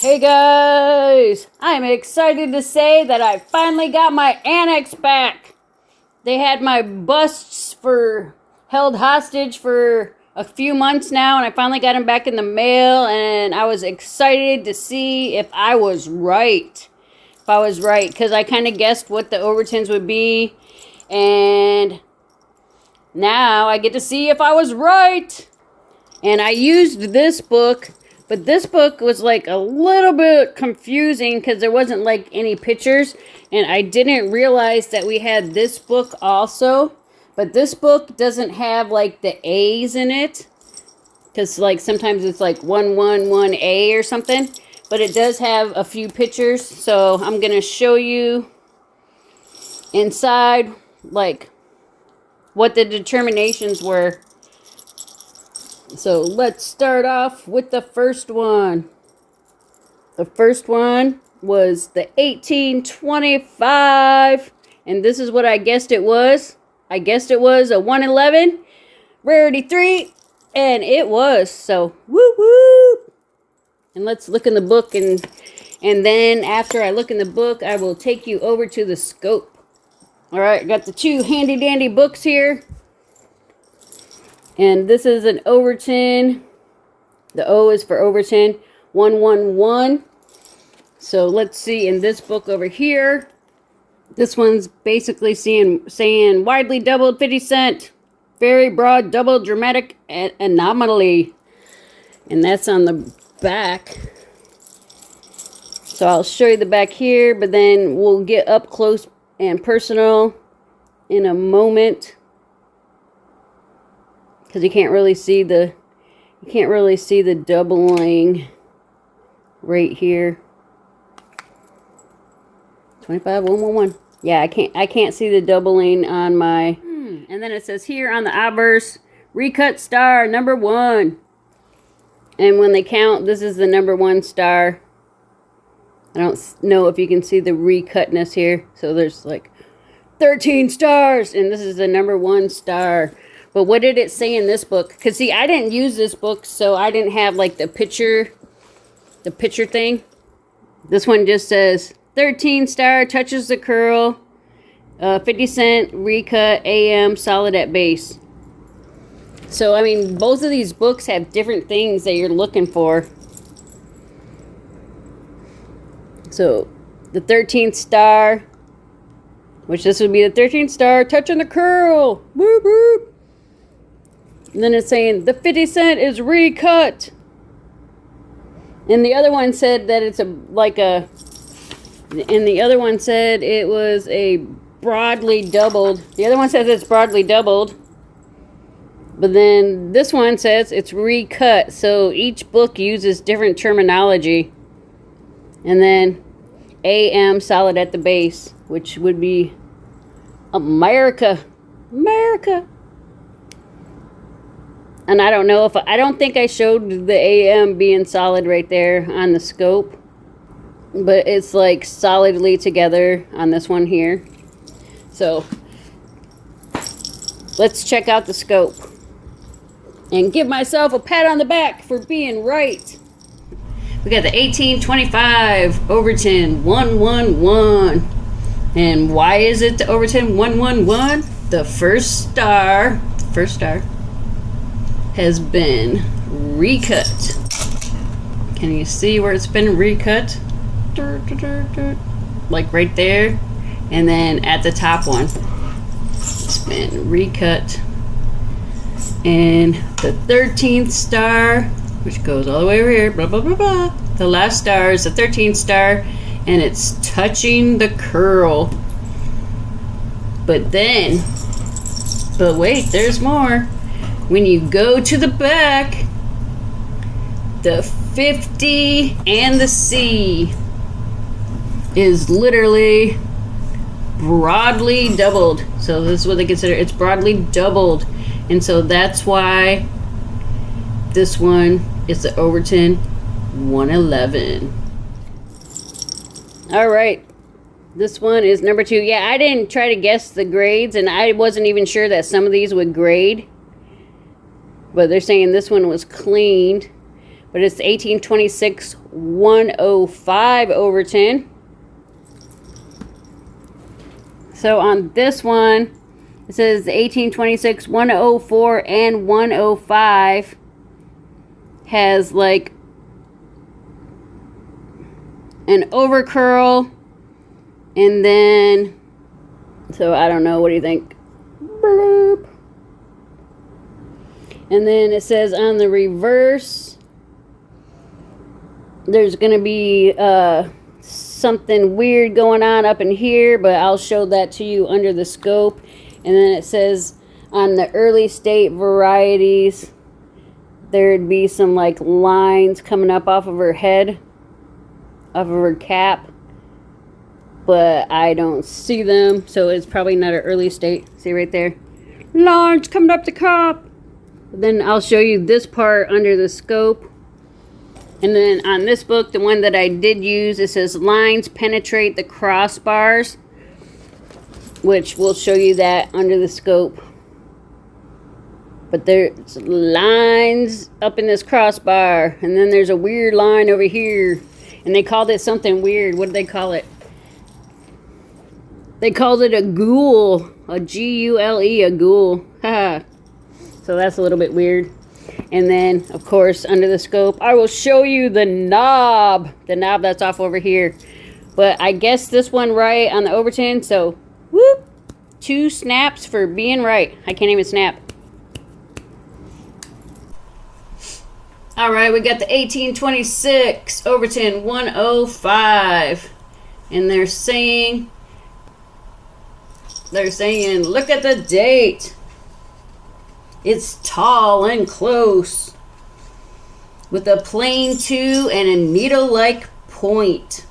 Hey guys! I'm excited to say that I finally got my Anacs back. They had my busts held hostage for a few months now, and I finally got them back in the mail, and I was excited to see if I was right. Because I kind of guessed what the Overtons would be, and now I get to see if I was right. And I used this book, but this book was like a little bit confusing because there wasn't like any pictures. And I didn't realize that we had this book also. But this book doesn't have like the A's in it. Because like sometimes it's like 111A or something. But it does have a few pictures. So I'm going to show you inside like what the determinations were. So let's start off with the first one. The first one was the 1825. And this is what I guessed it was. I guessed it was a 111. Rarity 3. And it was. So, woo woo. And let's look in the book. And then after I look in the book, I will take you over to the scope. Alright, got the two handy dandy books here. And this is an Overton. The O is for Overton. 111. So let's see in this book over here. This one's basically saying widely doubled 50 cent. Very broad double dramatic anomaly. And that's on the back. So I'll show you the back here, but then we'll get up close and personal in a moment. Because you can't really see the doubling right here. 25-111. Yeah, I can't see the doubling on my. And then it says here on the obverse, recut star number 1. And when they count, this is the number 1 star. I don't know if you can see the recutness here. So there's like 13 stars, and this is the number 1 star. But what did it say in this book? Because, see, I didn't use this book, so I didn't have, like, the picture thing. This one just says, 13 star, touches the curl, 50 cent, recut, AM, solid at base. So, I mean, both of these books have different things that you're looking for. So, the 13th star, which this would be the 13th star, touching the curl. Boop, boop. And then it's saying the 50 cent is recut. And the other one said that it's and the other one said it was a broadly doubled. The other one says it's broadly doubled. But then this one says it's recut. So each book uses different terminology. And then AM solid at the base, which would be America. America. And I don't know if I don't think I showed the AM being solid right there on the scope. But it's like solidly together on this one here. So let's check out the scope. And give myself a pat on the back for being right. We got the 1825 Overton 111. And why is it the Overton 111? The first star has been recut. Can you see where it's been recut? Like right there. And then at the top one, it's been recut. And the 13th star, which goes all the way over here, blah, blah, blah, blah. The last star is the 13th star, and it's touching the curl. But wait, there's more. When you go to the back, the 50 and the C is literally broadly doubled. So this is what they consider, it's broadly doubled. And so that's why this one is the Overton 111. All right. This one is number 2. Yeah, I didn't try to guess the grades, and I wasn't even sure that some of these would grade. But they're saying this one was cleaned. but it's 1826 105 Overton. So on this one, it says 1826 104 and 105 has like an overcurl, and then, so I don't know, what do you think? Bloop. And then it says on the reverse, there's going to be something weird going on up in here, but I'll show that to you under the scope. And then it says on the early state varieties, there'd be some like lines coming up off of her head, off of her cap, but I don't see them, so it's probably not an early state. See right there, lines coming up the cap. Then I'll show you this part under the scope. And then on this book, the one that I did use, it says lines penetrate the crossbars, which will show you that under the scope. But there's lines up in this crossbar, and then there's a weird line over here, and they called it something weird. What did they call it? They called it a ghoul, a G-U-L-E, a ghoul. Haha. So that's a little bit weird. And then, of course, under the scope, I will show you the knob that's off over here. But I guessed this one right on the Overton, so whoop, 2 snaps for being right. I can't even snap. All right, we got the 1826 Overton 105, and they're saying, look at the date. It's tall and close, with a plain 2 and a needle-like point,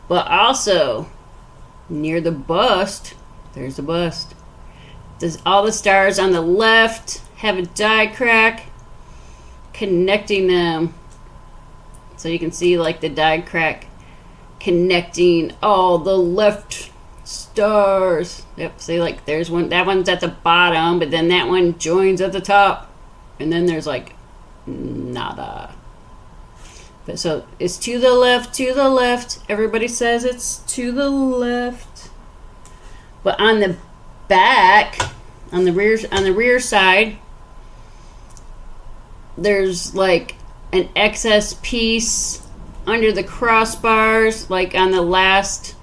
but also near the bust, there's the bust. Does all the stars on the left have a die crack connecting them? So you can see like the die crack connecting all the left stars. Yep, see, like there's one, that one's at the bottom, but then that one joins at the top, and then there's like nada. But so it's to the left. Everybody says it's to the left. But on the back, on the rear side, there's like an excess piece under the crossbars, like on the last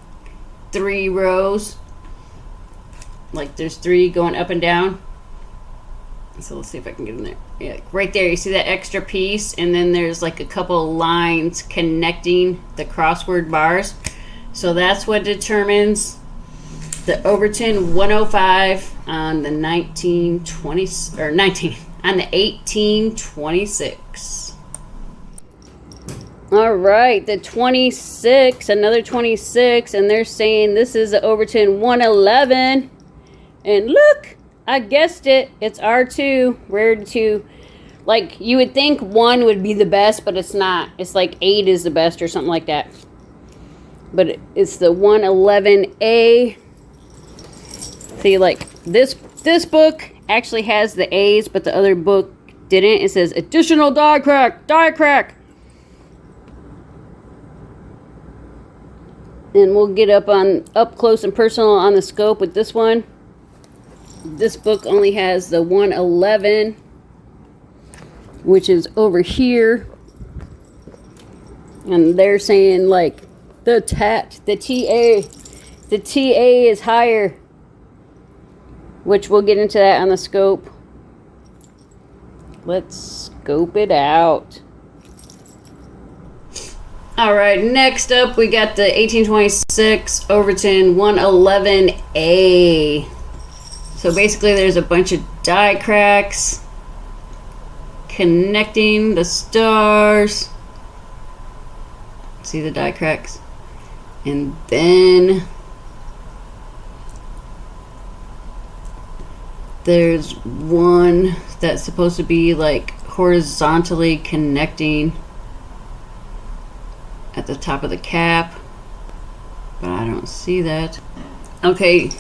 3 rows. Like there's 3 going up and down. So let's see if I can get in there. Yeah, right there, you see that extra piece, and then there's like a couple lines connecting the crossword bars. So that's what determines the Overton 105 on the 1826. All right, the 26, another 26, and they're saying this is the Overton 111. And look, I guessed it. It's R2, rare 2. Like, you would think 1 would be the best, but it's not. It's like 8 is the best or something like that. But it's the 111A. See, like, this book actually has the A's, but the other book didn't. It says additional die crack. And we'll get up close and personal on the scope with this one. This book only has the 111, which is over here. And they're saying like the TA is higher, which we'll get into that on the scope. Let's scope it out. All right, next up we got the 1826 Overton 111A. So basically there's a bunch of die cracks connecting the stars. See the die cracks? And then there's one that's supposed to be like horizontally connecting at the top of the cap, but I don't see that. Okay,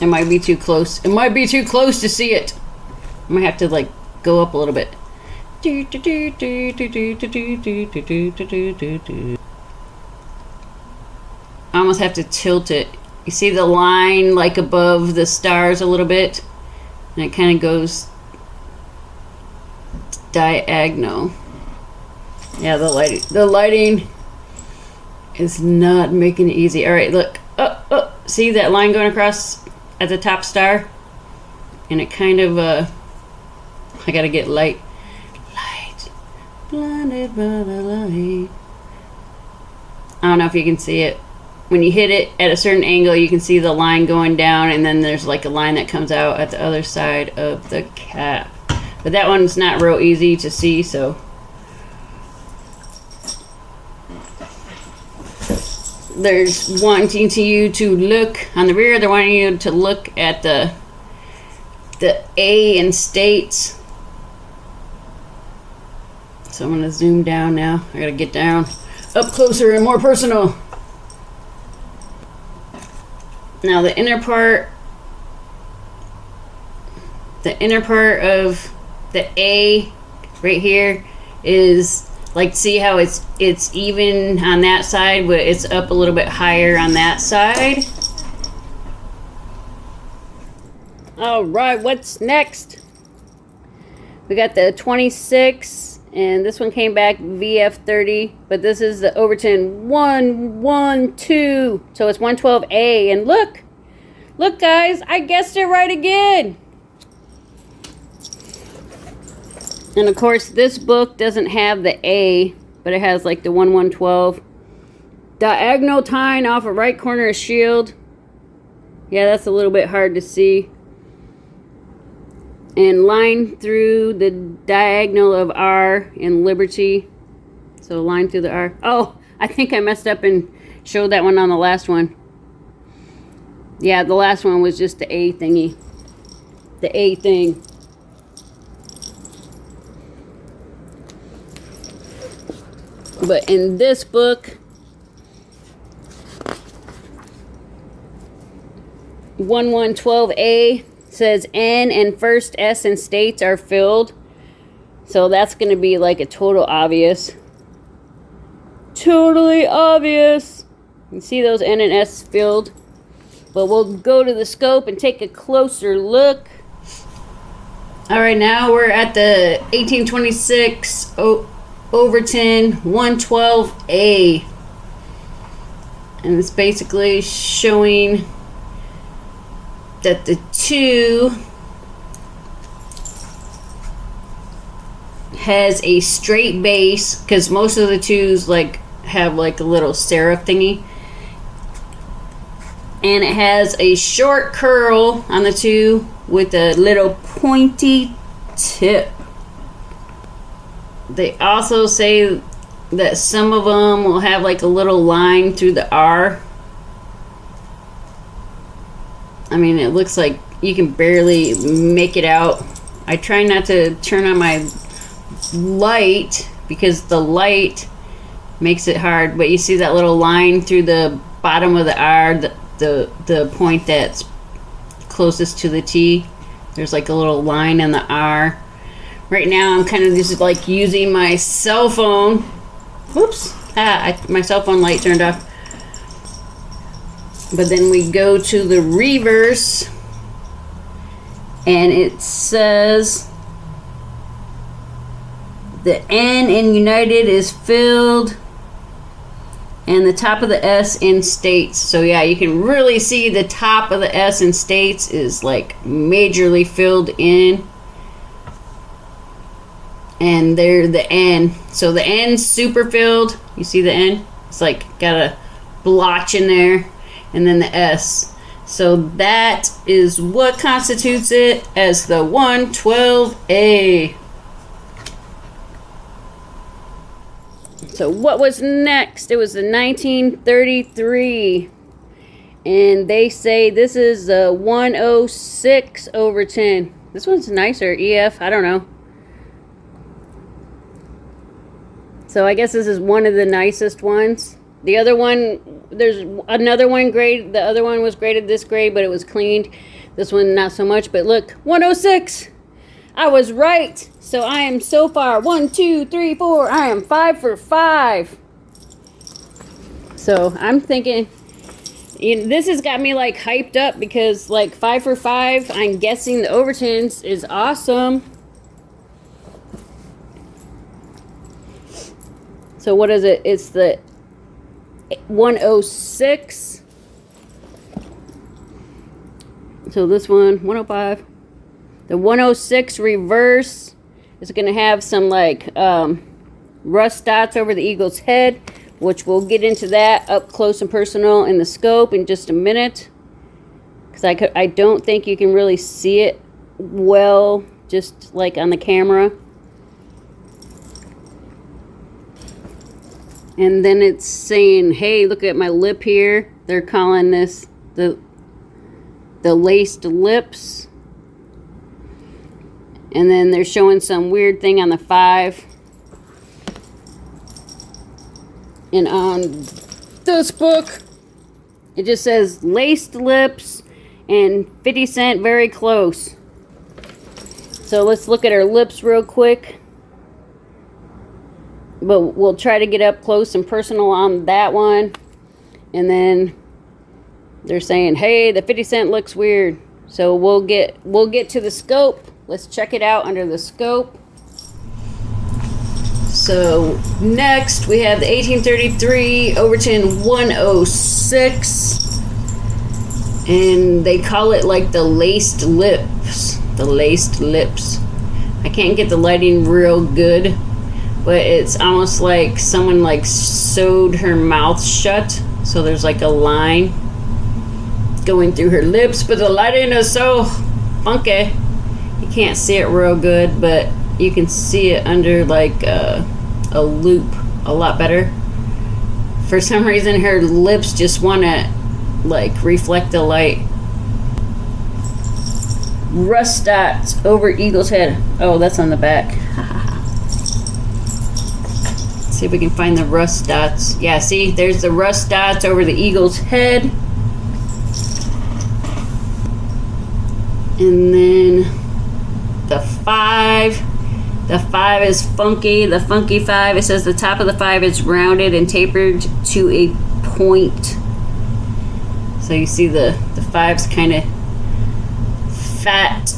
it might be too close. It might be too close to see it. I might have to like go up a little bit. I almost have to tilt it. You see the line like above the stars a little bit? And it kind of goes diagonal. Yeah, the lighting is not making it easy. All right, look. Oh, see that line going across at the top star? And it kind of, I gotta get light. Light, blinded by the light. I don't know if you can see it. When you hit it at a certain angle, you can see the line going down, and then there's like a line that comes out at the other side of the cap. But that one's not real easy to see, so. There's wanting you to look on the rear. They're wanting you to look at the A in states. So I'm gonna zoom down now. I gotta get down up closer and more personal. Now the inner part of the A right here is like, see how it's even on that side, but it's up a little bit higher on that side. All right, what's next? We got the 26, and this one came back VF30, but this is the Overton 112, so it's 112A, and look guys, I guessed it right again. And of course, this book doesn't have the A, but it has like the 1112. Diagonal tine off a right corner of shield. Yeah, that's a little bit hard to see. And line through the diagonal of R in Liberty. So line through the R. Oh, I think I messed up and showed that one on the last one. Yeah, the last one was just the A thingy. The A thing. But in this book, 1112A says N and first S and states are filled. So that's going to be like a total obvious. Totally obvious. You see those N and S filled. But we'll go to the scope and take a closer look. All right, now we're at the 1826 Overton 112A, and it's basically showing that the 2 has a straight base, because most of the 2s like have like a little serif thingy, and it has a short curl on the 2 with a little pointy tip. They also say that some of them will have like a little line through the R. I mean, it looks like you can barely make it out. I try not to turn on my light because the light makes it hard, but you see that little line through the bottom of the R, the point that's closest to the T. There's like a little line in the R. Right now I'm kind of just like using my cell phone. Whoops. My cell phone light turned off. But then we go to the reverse, and it says the N in United is filled and the top of the S in states. So yeah, you can really see the top of the S in states is like majorly filled in. And there the N. So the N's super filled. You see the N? It's like got a blotch in there. And then the S. So that is what constitutes it as the 112A. So what was next? It was the 1933. And they say this is the 106 Overton. This one's nicer. EF, I don't know. So I guess this is one of the nicest ones. The other one, there's another one grade. The other one was graded this grade, but it was cleaned. This one, not so much. But look, 106. I was right. So I am so far 1, 2, 3, 4. I am 5 for 5. So I'm thinking, this has got me like hyped up because like 5 for 5. I'm guessing the Overtons is awesome. So what is it? It's the 106. So this one, 105. The 106 reverse is going to have some like rust dots over the eagle's head, which we'll get into that up close and personal in the scope in just a minute. Because I don't think you can really see it well just like on the camera. And then it's saying, hey, look at my lip here. They're calling this the laced lips. And then they're showing some weird thing on the 5. And on this book, it just says laced lips and 50 cent very close. So let's look at her lips real quick. But we'll try to get up close and personal on that one. And then they're saying, hey, the 50 cent looks weird. So we'll get to the scope. Let's check it out under the scope. So next we have the 1833 Overton 106. And they call it like the laced lips. The laced lips. I can't get the lighting real good, but it's almost like someone like sewed her mouth shut. So there's like a line going through her lips, but the lighting is so funky. You can't see it real good, but you can see it under like a loop a lot better. For some reason, her lips just want to like reflect the light. Rust dots over eagle's head. Oh, that's on the back. See if we can find the rust dots. Yeah, see, there's the rust dots over the eagle's head. And then the 5. The 5 is funky. The funky 5. It says the top of the 5 is rounded and tapered to a point. So you see the 5's kind of fat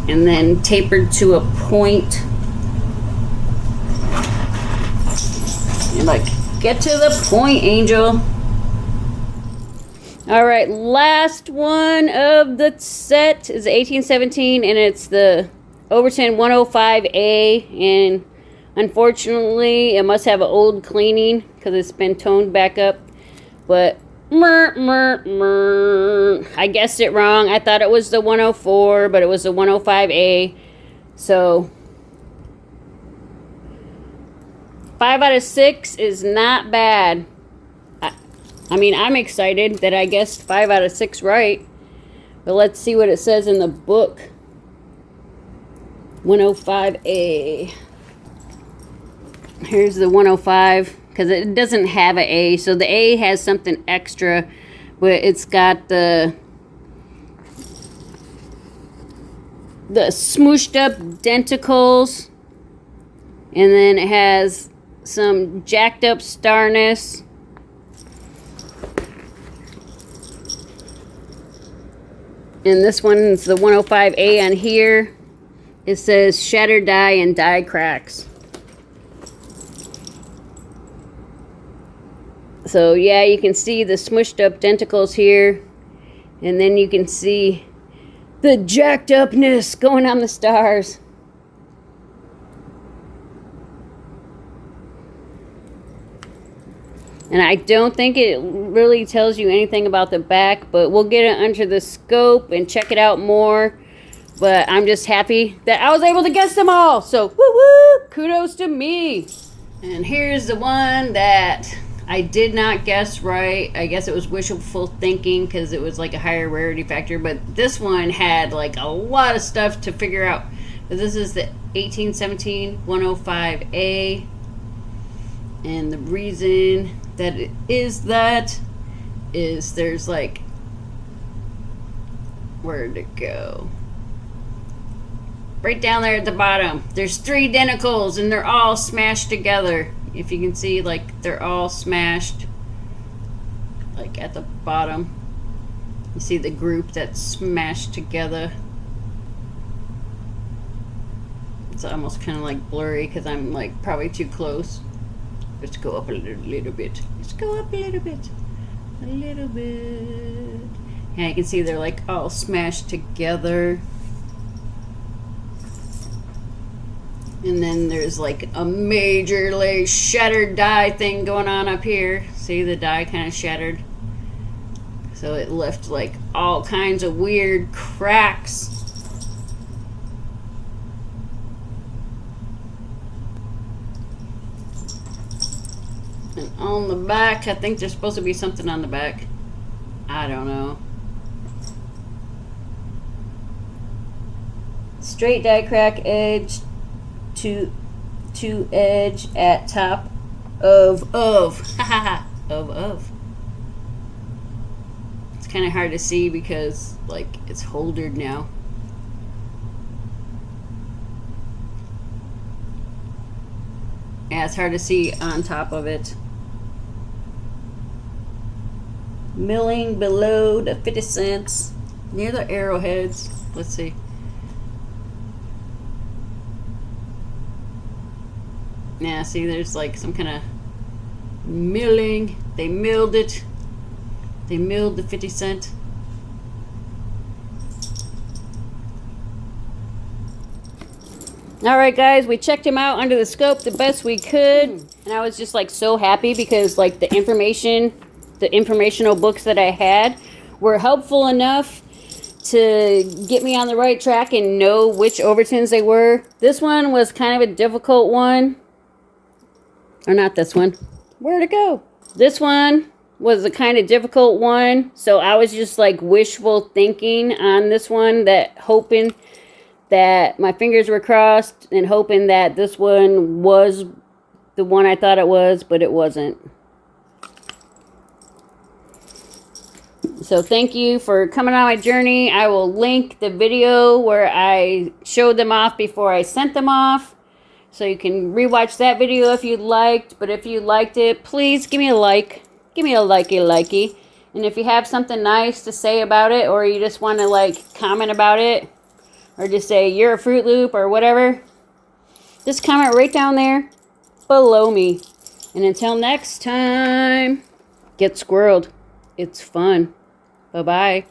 and then tapered to a point. You're like, get to the point, Angel. All right, last one of the set is 1817, and it's the Overton 105A, and unfortunately, it must have an old cleaning because it's been toned back up. But I guessed it wrong. I thought it was the 104, but it was the 105A. So 5 out of 6 is not bad. I mean, I'm excited that I guessed 5 out of 6 right. But let's see what it says in the book. 105A. Here's the 105, because it doesn't have an A. So the A has something extra, but it's got the smooshed up denticles. And then it has some jacked up starness. And this one's the 105A on here. It says shattered die and die cracks. So yeah, you can see the smushed up denticles here. And then you can see the jacked upness going on the stars. And I don't think it really tells you anything about the back, but we'll get it under the scope and check it out more. But I'm just happy that I was able to guess them all. So, woo-woo, kudos to me. And here's the one that I did not guess right. I guess it was wishful thinking because it was like a higher rarity factor. But this one had like a lot of stuff to figure out. But this is the 1817 105A. And the reason that it is there's like, where'd it go? right down there at the bottom. There's 3 denticles and they're all smashed together. If you can see, like, they're all smashed, like, at the bottom. You see the group that's smashed together. It's almost kind of like blurry because I'm like probably too close. Let's go up a little bit. Let's go up a little bit. A little bit. Yeah, you can see they're like all smashed together. And then there's like a major like shattered die thing going on up here. See, the die kind of shattered. So it left like all kinds of weird cracks. And on the back, I think there's supposed to be something on the back. I don't know. Straight die crack edge to edge at top of. Of. It's kind of hard to see because like it's holdered now. Yeah, it's hard to see on top of it. Milling below the 50 cents near the arrowheads. Let's see. Yeah, see, there's like some kind of milling. They milled it. They milled the 50 cent. All right, guys, we checked him out under the scope the best we could. And I was just like so happy because like the informational books that I had were helpful enough to get me on the right track and know which Overtons they were. This one was kind of a difficult one. Or not this one. Where'd it go? This one was a kind of difficult one. So I was just like wishful thinking on this one, that hoping that my fingers were crossed and hoping that this one was the one I thought it was, but it wasn't. So thank you for coming on my journey. I will link the video where I showed them off before I sent them off. So you can rewatch that video if you liked. But if you liked it, please give me a like. Give me a likey. And if you have something nice to say about it, or you just want to like comment about it, or just say you're a Fruit Loop or whatever, just comment right down there below me. And until next time, get squirreled. It's fun. Bye-bye.